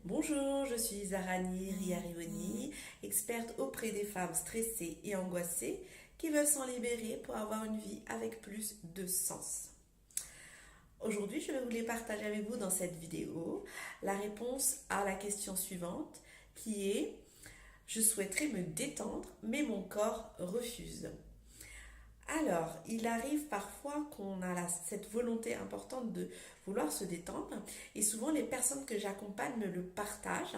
Bonjour, je suis Zarani Riarivoni, experte auprès des femmes stressées et angoissées qui veulent s'en libérer pour avoir une vie avec plus de sens. Aujourd'hui, je voulais partager avec vous dans cette vidéo la réponse à la question suivante qui est: je souhaiterais me détendre mais mon corps refuse. Alors, il arrive parfois qu'on a cette volonté importante de vouloir se détendre et souvent les personnes que j'accompagne me le partagent,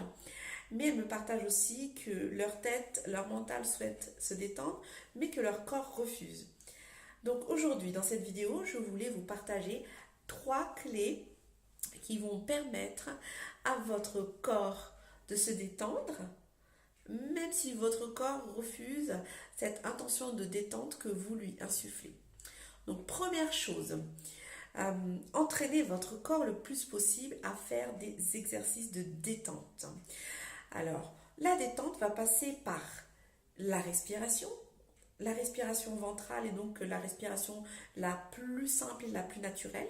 mais elles me partagent aussi que leur tête, leur mental souhaite se détendre, mais que leur corps refuse. Donc aujourd'hui, dans cette vidéo, je voulais vous partager 3 clés qui vont permettre à votre corps de se détendre, même si votre corps refuse cette intention de détente que vous lui insufflez. Donc première chose, entraînez votre corps le plus possible à faire des exercices de détente. Alors, la détente va passer par la respiration ventrale est donc la respiration la plus simple et la plus naturelle.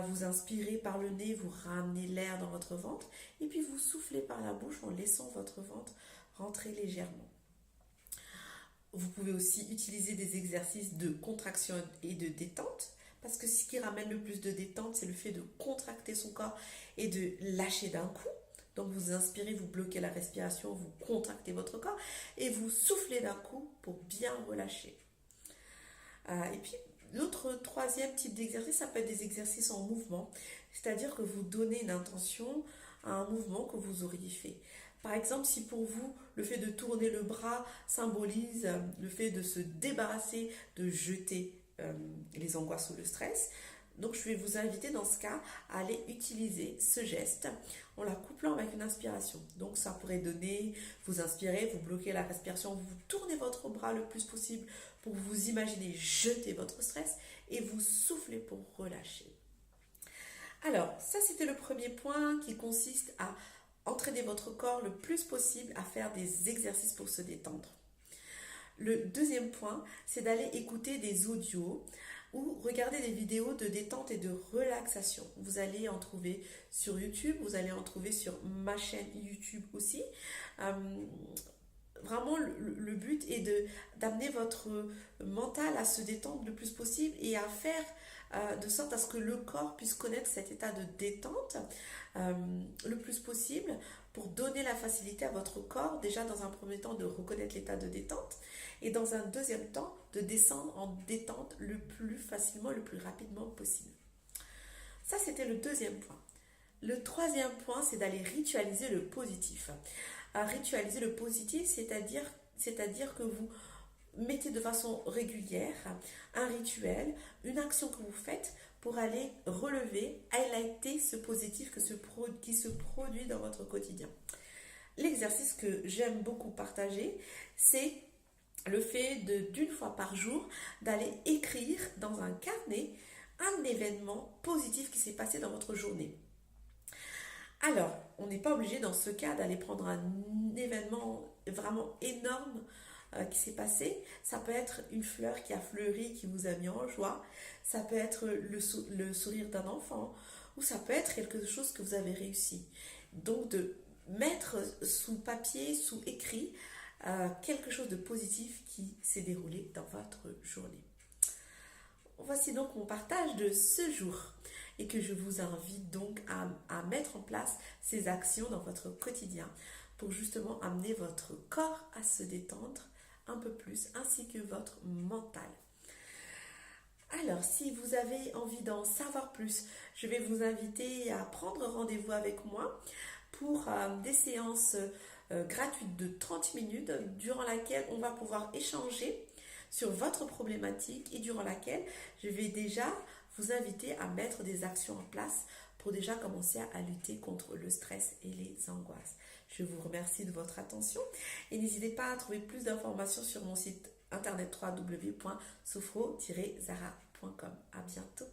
Vous inspirez par le nez, vous ramenez l'air dans votre ventre et puis vous soufflez par la bouche en laissant votre ventre rentrer légèrement. Vous pouvez aussi utiliser des exercices de contraction et de détente parce que ce qui ramène le plus de détente, c'est le fait de contracter son corps et de lâcher d'un coup. Donc vous inspirez, vous bloquez la respiration, vous contractez votre corps et vous soufflez d'un coup pour bien relâcher. Et puis l'autre troisième type d'exercice, ça peut être des exercices en mouvement, c'est-à-dire que vous donnez une intention à un mouvement que vous auriez fait. Par exemple, si pour vous, le fait de tourner le bras symbolise le fait de se débarrasser, de jeter les angoisses ou le stress, donc je vais vous inviter dans ce cas à aller utiliser ce geste en la couplant avec une inspiration. Donc ça pourrait donner, vous inspirez, vous bloquez la respiration, vous tournez votre bras le plus possible pour vous imaginer jeter votre stress et vous soufflez pour relâcher. Alors ça c'était le premier point qui consiste à entraîner votre corps le plus possible à faire des exercices pour se détendre. Le deuxième point, c'est d'aller écouter des audios ou regarder des vidéos de détente et de relaxation. Vous allez en trouver sur YouTube, vous allez en trouver sur ma chaîne YouTube aussi. Vraiment, le but est d'amener votre mental à se détendre le plus possible et à faire de sorte à ce que le corps puisse connaître cet état de détente le plus possible pour donner la facilité à votre corps, déjà dans un premier temps de reconnaître l'état de détente et dans un deuxième temps de descendre en détente le plus facilement, le plus rapidement possible. Ça, c'était le deuxième point. Le troisième point, c'est d'aller ritualiser le positif. Ritualiser le positif, c'est-à-dire que vous mettez de façon régulière un rituel, une action que vous faites pour aller relever, highlighter ce positif qui se produit dans votre quotidien. L'exercice que j'aime beaucoup partager, c'est le fait d'une fois par jour d'aller écrire dans un carnet un événement positif qui s'est passé dans votre journée. Alors, on n'est pas obligé dans ce cas d'aller prendre un événement vraiment énorme qui s'est passé. Ça peut être une fleur qui a fleuri, qui vous a mis en joie. Ça peut être le sourire d'un enfant. Ou ça peut être quelque chose que vous avez réussi. Donc, de mettre sous papier, sous écrit, quelque chose de positif qui s'est déroulé dans votre journée. Voici donc mon partage de ce jour et que je vous invite donc à mettre en place ces actions dans votre quotidien pour justement amener votre corps à se détendre un peu plus ainsi que votre mental. Alors, si vous avez envie d'en savoir plus, je vais vous inviter à prendre rendez-vous avec moi pour des séances gratuites de 30 minutes durant laquelle on va pouvoir échanger sur votre problématique et durant laquelle je vais déjà vous inviter à mettre des actions en place pour déjà commencer à lutter contre le stress et les angoisses. Je vous remercie de votre attention et n'hésitez pas à trouver plus d'informations sur mon site internet www.sophro-zara.com. À bientôt.